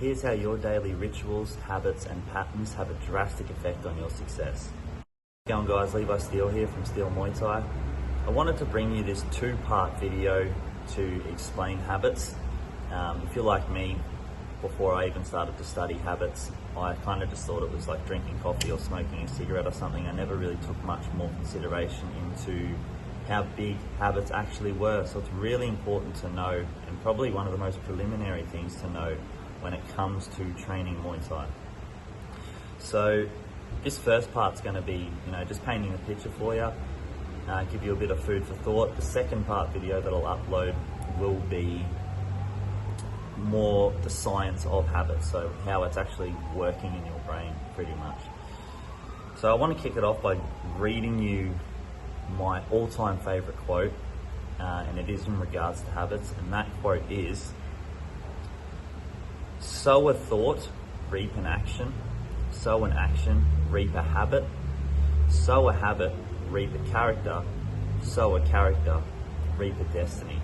Here's how your daily rituals, habits and patterns have a drastic effect on your success. How's it going, guys? Levi Steele here from Steele Muay Thai. I wanted to bring you this two-part video to explain habits. If you're like me, before I even started to study habits, I kind of just thought it was like drinking coffee or smoking a cigarette or something. I never really took much more consideration into how big habits actually were. So it's really important to know, and probably one of the most preliminary things to know when it comes to training Muay Thai. So this first part's going to be, just painting the picture for you, give you a bit of food for thought. The second part video that I'll upload will be more the science of habits, so how it's actually working in your brain pretty much. So I want to kick it off by reading you my all-time favorite quote, and it is in regards to habits, and that quote is, "Sow a thought, reap an action. Sow an action, reap a habit. Sow a habit, reap a character. Sow a character, reap a destiny."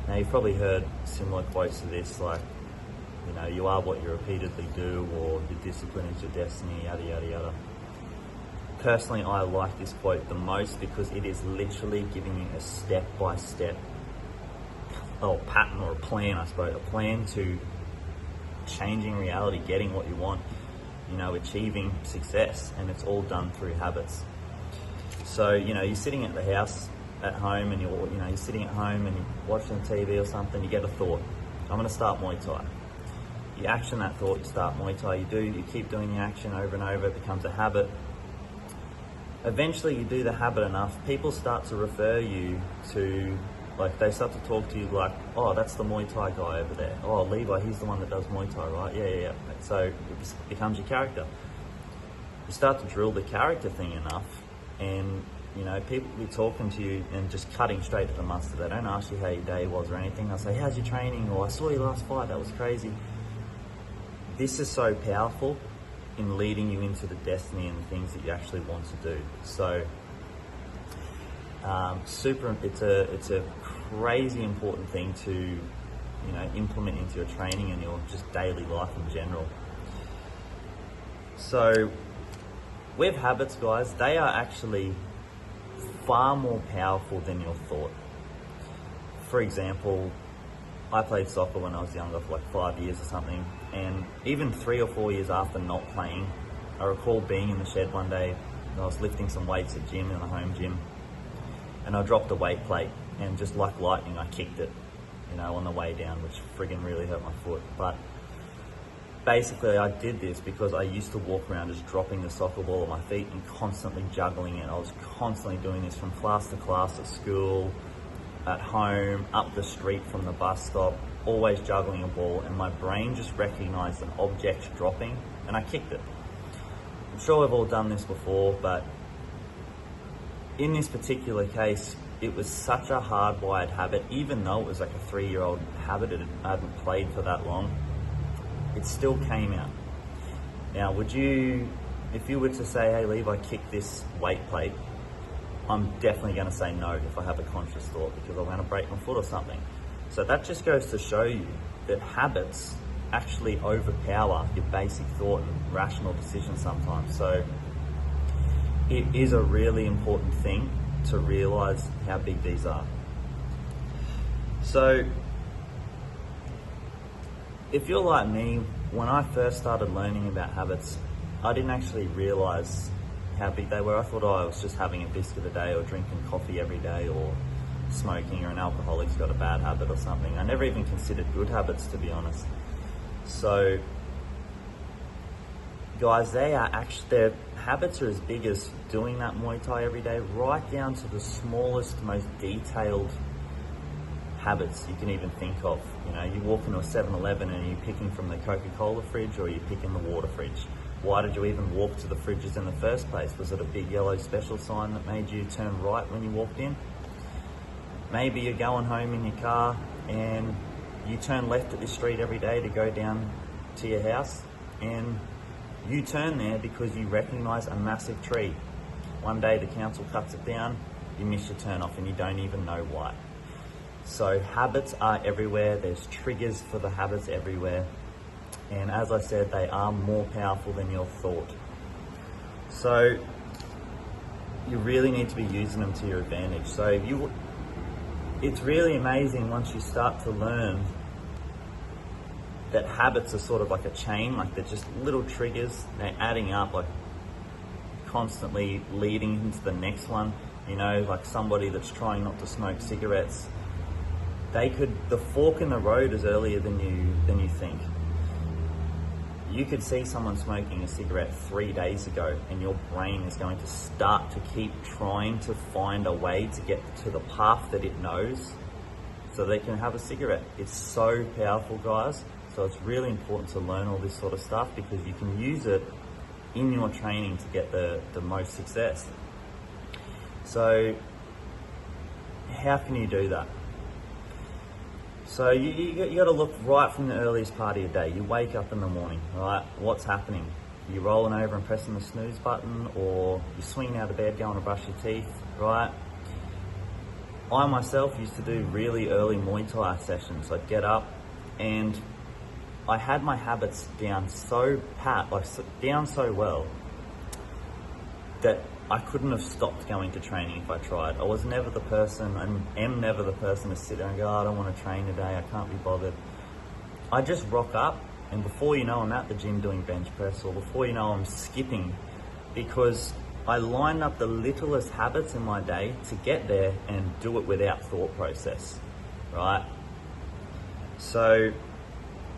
Now, you've probably heard similar quotes to this, like, you are what you repeatedly do, or your discipline is your destiny, yada, yada, yada. Personally, I like this quote the most because it is literally giving you a step-by-step pattern or a plan, I suppose, a plan to changing reality, getting what you want, achieving success, and it's all done through habits. So, you're sitting at the house at home and you're sitting at home and you're watching TV or something, you get a thought, I'm going to start Muay Thai. You action that thought, you start Muay Thai, you keep doing the action over and over, it becomes a habit. Eventually you do the habit enough, people start to refer you to, they start to talk to you like, oh, that's the Muay Thai guy over there. Oh, Levi, he's the one that does Muay Thai, right? Yeah. So it becomes your character. You start to drill the character thing enough, and people will be talking to you and just cutting straight to the mustard. They don't ask you how your day was or anything. They'll say, how's your training? Or I saw your last fight, that was crazy. This is so powerful in leading you into the destiny and the things that you actually want to do. So it's a crazy important thing to implement into your training and your just daily life in general. So with habits, guys, they are actually far more powerful than your thought. For example, I played soccer when I was younger for 5 years or something, and even 3 or 4 years after not playing, I recall being in the shed one day, and I was lifting some weights at gym, in the home gym, and I dropped a weight plate, and just like lightning, I kicked it, on the way down, which friggin' really hurt my foot. But basically, I did this because I used to walk around just dropping the soccer ball at my feet and constantly juggling it. I was constantly doing this from class to class, at school, at home, up the street from the bus stop, always juggling a ball, and my brain just recognized an object dropping, and I kicked it. I'm sure we've all done this before, but in this particular case, it was such a hardwired habit, even though it was like a 3-year-old habit, I hadn't played for that long, it still came out. Now, if you were to say, hey, Levi, kick this weight plate, I'm definitely going to say no if I have a conscious thought, because I'm going to break my foot or something. So that just goes to show you that habits actually overpower your basic thought and rational decisions sometimes. So it is a really important thing to realize how big these are. So if you're like me, when I first started learning about habits, I didn't actually realize how big they were. I thought, I was just having a biscuit a day or drinking coffee every day or smoking, or an alcoholic's got a bad habit or something. I never even considered good habits, to be honest. So guys, their habits are as big as doing that Muay Thai every day, right down to the smallest, most detailed habits you can even think of. You walk into a 7-Eleven and you're picking from the Coca-Cola fridge, or you're picking the water fridge. Why did you even walk to the fridges in the first place? Was it a big yellow special sign that made you turn right when you walked in? Maybe you're going home in your car and you turn left at this street every day to go down to your house, and you turn there because you recognise a massive tree. One day the council cuts it down, you miss your turn off and you don't even know why. So habits are everywhere. There's triggers for the habits everywhere. And as I said, they are more powerful than your thought. So you really need to be using them to your advantage. So it's really amazing once you start to learn that habits are sort of like a chain, like they're just little triggers, they're adding up, like constantly leading into the next one. You know, like somebody that's trying not to smoke cigarettes, the fork in the road is earlier than you think. You could see someone smoking a cigarette 3 days ago, and your brain is going to start to keep trying to find a way to get to the path that it knows so they can have a cigarette. It's so powerful, guys. So it's really important to learn all this sort of stuff because you can use it in your training to get the most success. So how can you do that? So you got to look right from the earliest part of your day. You wake up in the morning, right? What's happening? You're rolling over and pressing the snooze button, or you're swinging out of bed going to brush your teeth, right? I myself used to do really early Muay Thai sessions. I'd get up and I had my habits down so well that I couldn't have stopped going to training if I tried. I was never the person, and am never the person to sit there and go, oh, I don't want to train today, I can't be bothered. I just rock up, and before you know, I'm at the gym doing bench press, or before you know, I'm skipping, because I lined up the littlest habits in my day to get there and do it without thought process, right? So,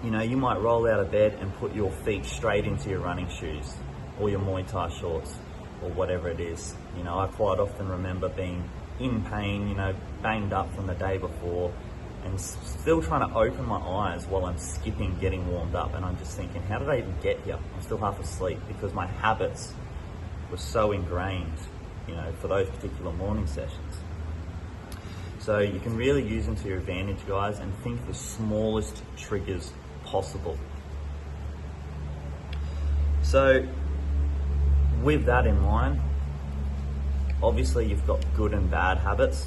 you know, you might roll out of bed and put your feet straight into your running shoes or your Muay Thai shorts, or whatever it is. You know, I quite often remember being in pain, you know, banged up from the day before, and still trying to open my eyes while I'm skipping, getting warmed up, and I'm just thinking, how did I even get here? I'm still half asleep because my habits were so ingrained, you know, for those particular morning sessions. So you can really use them to your advantage, guys, and think the smallest triggers possible. So with that in mind, obviously you've got good and bad habits.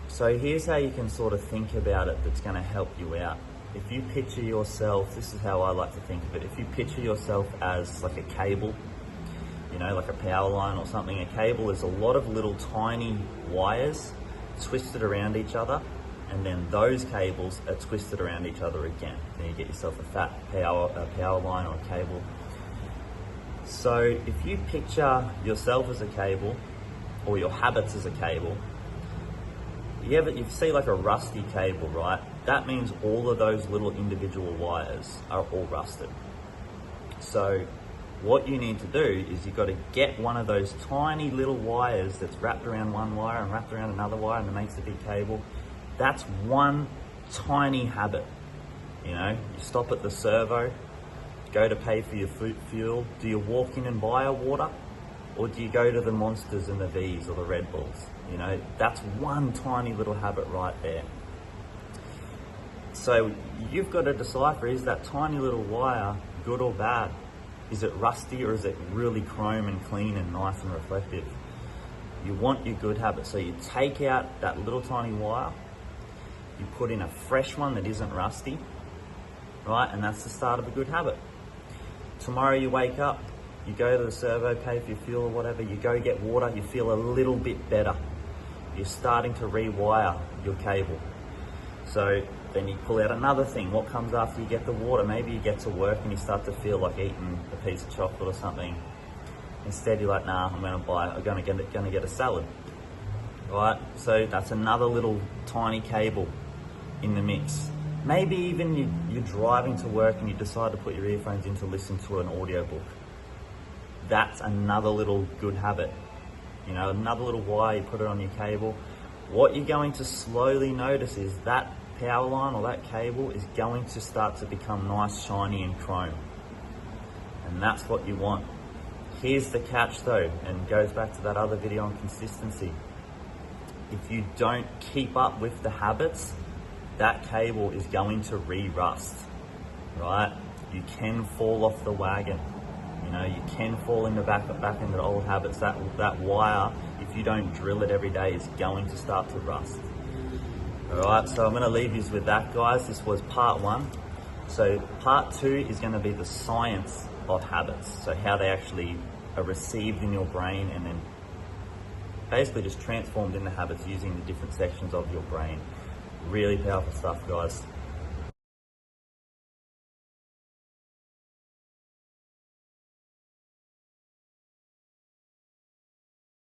So here's how you can sort of think about it that's going to help you out. If you picture yourself, this is how I like to think of it, if you picture yourself as like a cable, you know, like a power line or something. A cable is a lot of little tiny wires twisted around each other, and then those cables are twisted around each other again. Then you get yourself a fat power line or a cable. So if you picture yourself as a cable, or your habits as a cable, you see like a rusty cable, right? That means all of those little individual wires are all rusted. So what you need to do is you've got to get one of those tiny little wires that's wrapped around one wire and wrapped around another wire, and it makes a big cable. That's one tiny habit. You know, you stop at the servo, go to pay for your fuel. Do you walk in and buy a water, or do you go to the Monsters and the V's or the Red Bulls? You know, that's one tiny little habit right there. So you've got to decipher, is that tiny little wire good or bad? Is it rusty, or is it really chrome and clean and nice and reflective? You want your good habit. So you take out that little tiny wire, you put in a fresh one that isn't rusty, right? And that's the start of a good habit. Tomorrow you wake up, you go to the servo, pay for your fuel or whatever, you go get water, you feel a little bit better. You're starting to rewire your cable. So then you pull out another thing. What comes after you get the water? Maybe you get to work and you start to feel like eating a piece of chocolate or something. Instead you're like, nah, I'm gonna get a salad. Right? So that's another little tiny cable in the mix. Maybe even you're driving to work and you decide to put your earphones in to listen to an audiobook. That's another little good habit. You know, another little wire, you put it on your cable. What you're going to slowly notice is that power line or that cable is going to start to become nice, shiny and chrome. And that's what you want. Here's the catch though, and goes back to that other video on consistency. If you don't keep up with the habits, that cable is going to re-rust, right? You can fall off the wagon. You know, you can fall in the back into the old habits. That wire, if you don't drill it every day, is going to start to rust. All right, so I'm going to leave you with that, guys. This was part 1 So part 2 is going to be the science of habits. So how they actually are received in your brain and then basically just transformed into habits using the different sections of your brain. Really powerful stuff, guys.